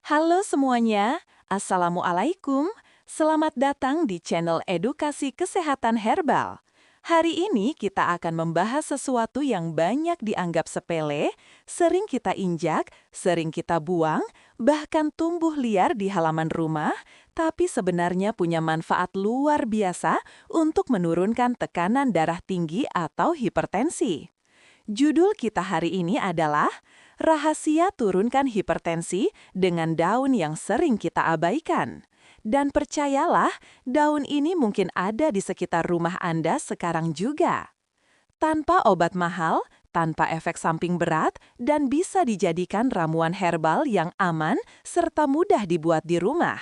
Halo semuanya, Assalamualaikum. Selamat datang di channel Edukasi Kesehatan Herbal. Hari ini kita akan membahas sesuatu yang banyak dianggap sepele, sering kita injak, sering kita buang, bahkan tumbuh liar di halaman rumah, tapi sebenarnya punya manfaat luar biasa untuk menurunkan tekanan darah tinggi atau hipertensi. Judul kita hari ini adalah Rahasia Turunkan Hipertensi dengan Daun yang Sering Kita Abaikan. Dan percayalah, daun ini mungkin ada di sekitar rumah Anda sekarang juga. Tanpa obat mahal, tanpa efek samping berat, dan bisa dijadikan ramuan herbal yang aman serta mudah dibuat di rumah.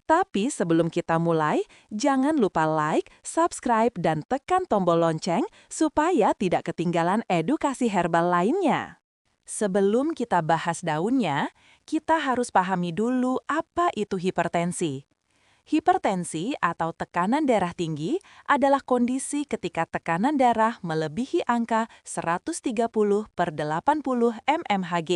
Tapi sebelum kita mulai, jangan lupa like, subscribe, dan tekan tombol lonceng supaya tidak ketinggalan edukasi herbal lainnya. Sebelum kita bahas daunnya, kita harus pahami dulu apa itu hipertensi. Hipertensi atau tekanan darah tinggi adalah kondisi ketika tekanan darah melebihi angka 130/80 mmHg.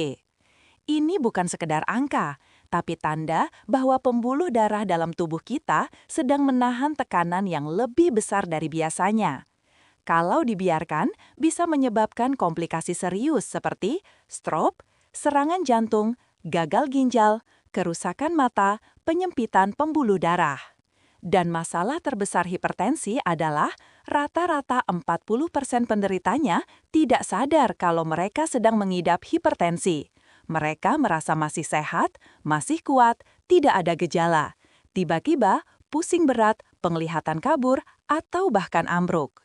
Ini bukan sekedar angka, tapi tanda bahwa pembuluh darah dalam tubuh kita sedang menahan tekanan yang lebih besar dari biasanya. Kalau dibiarkan, bisa menyebabkan komplikasi serius seperti stroke, serangan jantung, gagal ginjal, kerusakan mata, penyempitan pembuluh darah. Dan masalah terbesar hipertensi adalah rata-rata 40% penderitanya tidak sadar kalau mereka sedang mengidap hipertensi. Mereka merasa masih sehat, masih kuat, tidak ada gejala. Tiba-tiba, pusing berat, penglihatan kabur, atau bahkan ambruk.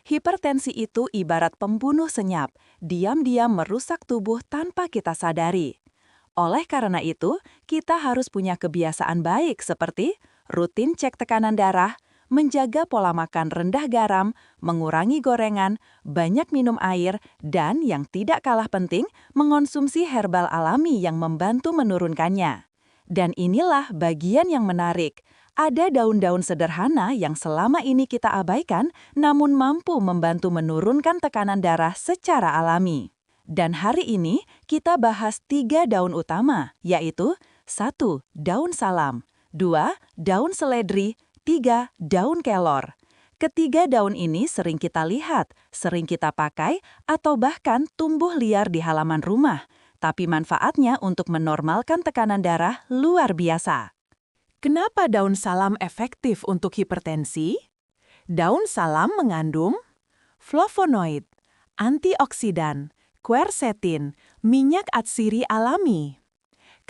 Hipertensi itu ibarat pembunuh senyap, diam-diam merusak tubuh tanpa kita sadari. Oleh karena itu, kita harus punya kebiasaan baik seperti rutin cek tekanan darah, menjaga pola makan rendah garam, mengurangi gorengan, banyak minum air, dan yang tidak kalah penting, mengonsumsi herbal alami yang membantu menurunkannya. Dan inilah bagian yang menarik. Ada daun-daun sederhana yang selama ini kita abaikan, namun mampu membantu menurunkan tekanan darah secara alami. Dan hari ini kita bahas 3 daun utama, yaitu 1. Daun salam, 2. Daun seledri, 3. Daun kelor. Ketiga daun ini sering kita lihat, sering kita pakai, atau bahkan tumbuh liar di halaman rumah. Tapi manfaatnya untuk menormalkan tekanan darah luar biasa. Kenapa daun salam efektif untuk hipertensi? Daun salam mengandung flavonoid, antioksidan, quercetin, minyak atsiri alami.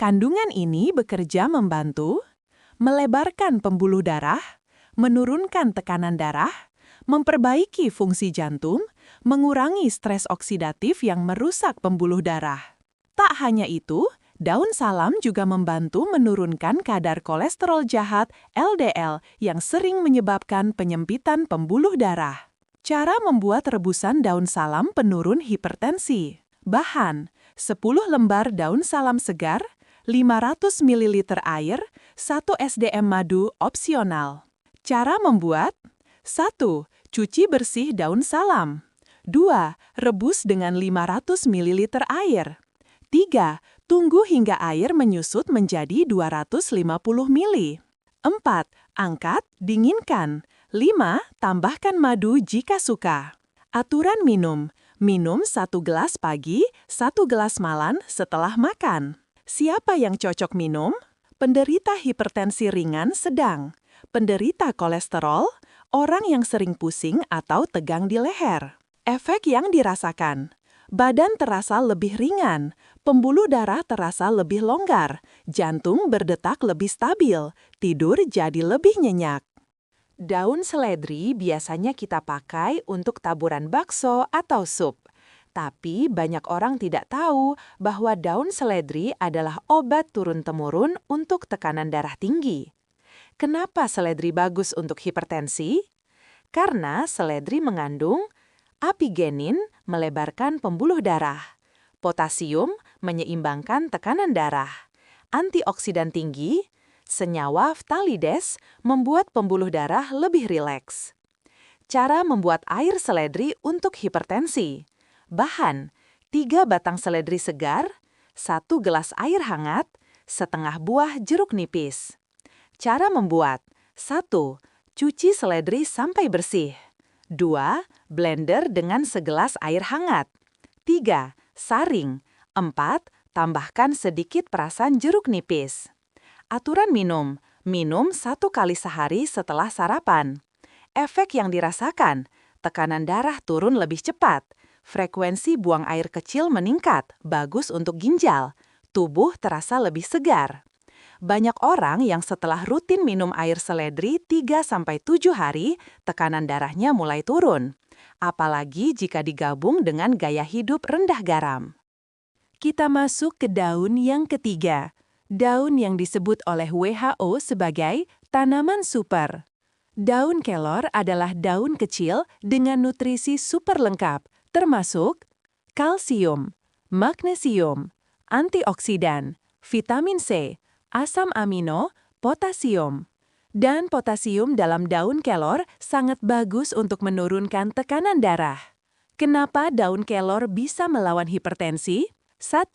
Kandungan ini bekerja membantu melebarkan pembuluh darah, menurunkan tekanan darah, memperbaiki fungsi jantung, mengurangi stres oksidatif yang merusak pembuluh darah. Tak hanya itu, daun salam juga membantu menurunkan kadar kolesterol jahat LDL yang sering menyebabkan penyempitan pembuluh darah. Cara membuat rebusan daun salam penurun hipertensi. Bahan: 10 lembar daun salam segar, 500 ml air, 1 SDM madu opsional. Cara membuat: 1. Cuci bersih daun salam. 2. Rebus dengan 500 ml air. 3. Tunggu hingga air menyusut menjadi 250 ml. 4. Angkat, dinginkan. 5. Tambahkan madu jika suka. Aturan minum. Minum 1 gelas pagi, 1 gelas malam setelah makan. Siapa yang cocok minum? Penderita hipertensi ringan sedang, penderita kolesterol, orang yang sering pusing atau tegang di leher. Efek yang dirasakan: badan terasa lebih ringan, pembuluh darah terasa lebih longgar, jantung berdetak lebih stabil, tidur jadi lebih nyenyak. Daun seledri biasanya kita pakai untuk taburan bakso atau sup. Tapi banyak orang tidak tahu bahwa daun seledri adalah obat turun-temurun untuk tekanan darah tinggi. Kenapa seledri bagus untuk hipertensi? Karena seledri mengandung apigenin, melebarkan pembuluh darah, potasium, menyeimbangkan tekanan darah, antioksidan tinggi, senyawa phtalides, membuat pembuluh darah lebih rileks. Cara membuat air seledri untuk hipertensi. Bahan: 3 batang seledri segar, 1 gelas air hangat, setengah buah jeruk nipis. Cara membuat: 1. Cuci seledri sampai bersih. 2. Blender dengan segelas air hangat. 3. Saring. 4. Tambahkan sedikit perasan jeruk nipis. Aturan minum: minum 1 kali sehari setelah sarapan. Efek yang dirasakan: tekanan darah turun lebih cepat, frekuensi buang air kecil meningkat, bagus untuk ginjal, tubuh terasa lebih segar. Banyak orang yang setelah rutin minum air seledri 3-7 hari, tekanan darahnya mulai turun. Apalagi jika digabung dengan gaya hidup rendah garam. Kita masuk ke daun yang ketiga. Daun yang disebut oleh WHO sebagai tanaman super. Daun kelor adalah daun kecil dengan nutrisi super lengkap, termasuk kalsium, magnesium, antioksidan, vitamin C, asam amino, potasium. Dan potasium dalam daun kelor sangat bagus untuk menurunkan tekanan darah. Kenapa daun kelor bisa melawan hipertensi? 1.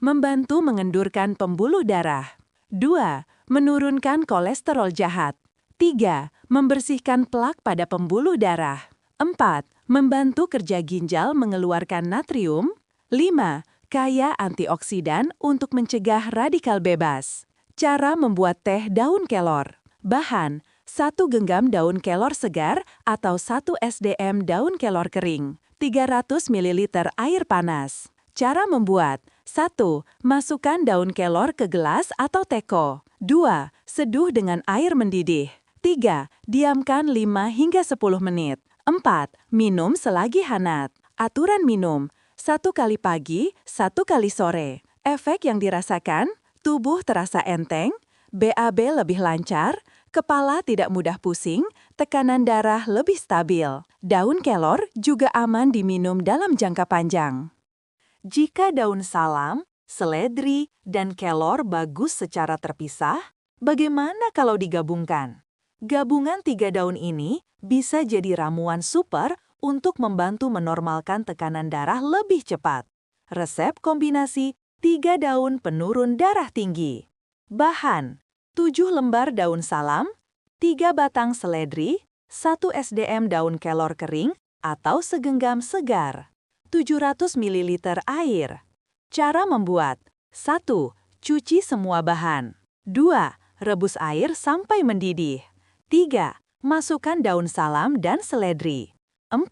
Membantu mengendurkan pembuluh darah. 2. Menurunkan kolesterol jahat. 3. Membersihkan plak pada pembuluh darah. 4. Membantu kerja ginjal mengeluarkan natrium. 5. Kaya antioksidan untuk mencegah radikal bebas. Cara membuat teh daun kelor. Bahan: 1 genggam daun kelor segar atau 1 SDM daun kelor kering. 300 ml air panas. Cara membuat: 1. Masukkan daun kelor ke gelas atau teko. 2. Seduh dengan air mendidih. 3. Diamkan 5 hingga 10 menit. 4. Minum selagi hangat. Aturan minum: 1 kali pagi, 1 kali sore. Efek yang dirasakan: tubuh terasa enteng, BAB lebih lancar, kepala tidak mudah pusing, tekanan darah lebih stabil. Daun kelor juga aman diminum dalam jangka panjang. Jika daun salam, seledri, dan kelor bagus secara terpisah, bagaimana kalau digabungkan? Gabungan 3 daun ini bisa jadi ramuan super untuk membantu menormalkan tekanan darah lebih cepat. Resep kombinasi 3 daun penurun darah tinggi. Bahan: 7 lembar daun salam, 3 batang seledri, 1 SDM daun kelor kering atau segenggam segar, 700 ml air. Cara membuat: 1. Cuci semua bahan. 2. Rebus air sampai mendidih. 3. Masukkan daun salam dan seledri. 4.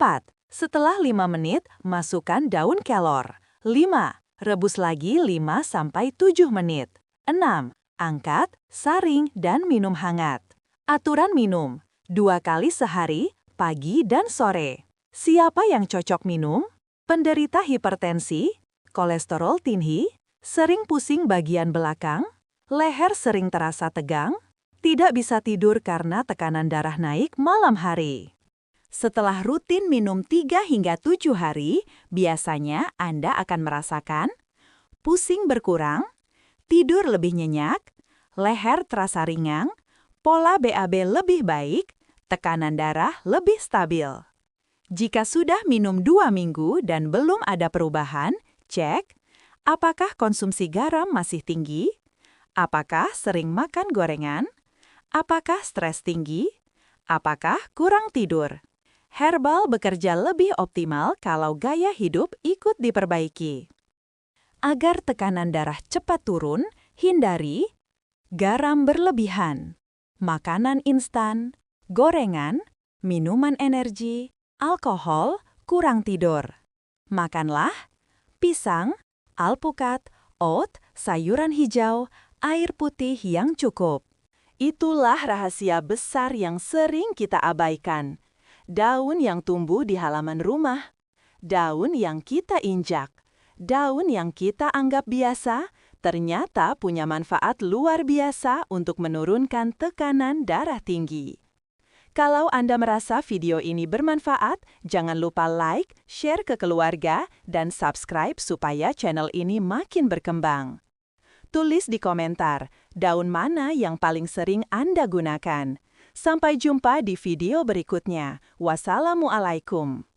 Setelah 5 menit, masukkan daun kelor. 5. Rebus lagi 5-7 menit. 6. Angkat, saring, dan minum hangat. Aturan minum: 2 kali sehari, pagi dan sore. Siapa yang cocok minum? Penderita hipertensi, kolesterol tinggi, sering pusing bagian belakang, leher sering terasa tegang, tidak bisa tidur karena tekanan darah naik malam hari. Setelah rutin minum 3-7 hari, biasanya Anda akan merasakan pusing berkurang, tidur lebih nyenyak, leher terasa ringan, pola BAB lebih baik, tekanan darah lebih stabil. Jika sudah minum 2 minggu dan belum ada perubahan, cek apakah konsumsi garam masih tinggi, apakah sering makan gorengan, apakah stres tinggi, apakah kurang tidur. Herbal bekerja lebih optimal kalau gaya hidup ikut diperbaiki. Agar tekanan darah cepat turun, hindari garam berlebihan, makanan instan, gorengan, minuman energi, alkohol, kurang tidur. Makanlah pisang, alpukat, oat, sayuran hijau, air putih yang cukup. Itulah rahasia besar yang sering kita abaikan. Daun yang tumbuh di halaman rumah, daun yang kita injak, daun yang kita anggap biasa, ternyata punya manfaat luar biasa untuk menurunkan tekanan darah tinggi. Kalau Anda merasa video ini bermanfaat, jangan lupa like, share ke keluarga, dan subscribe supaya channel ini makin berkembang. Tulis di komentar, daun mana yang paling sering Anda gunakan. Sampai jumpa di video berikutnya. Wassalamualaikum.